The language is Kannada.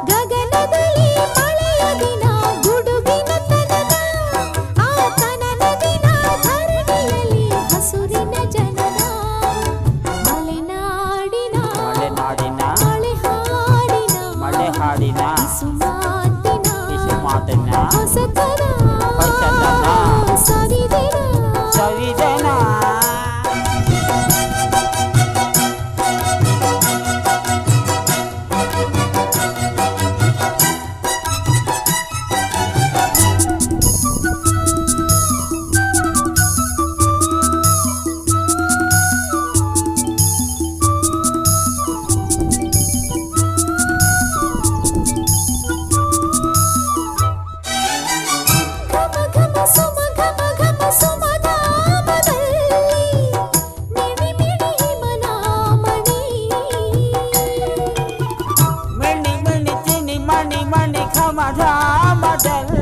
ಗಗನದಲ್ಲಿ ಮಳೆಯ ದಿನ ಗುಡುಗಿನ ತನನ ಆ ತನನ ದಿನ ಧರಣಿಯಲ್ಲಿ ಹಸುರಿನ ಜನನ ಮಲೆನಾಡಿನ ಮಲೆನಾಡಿನ ಮಳೆ ಹಾಡಿನ ಸುಮಾತಿನ ಹೊಸತನ ಸವಿದನ ಮಣಿ ಮಣಿ ಚಿನಿ ಮಣಿ ಮಣಿ ಖಮಧಾಮದಲ್ಲಿ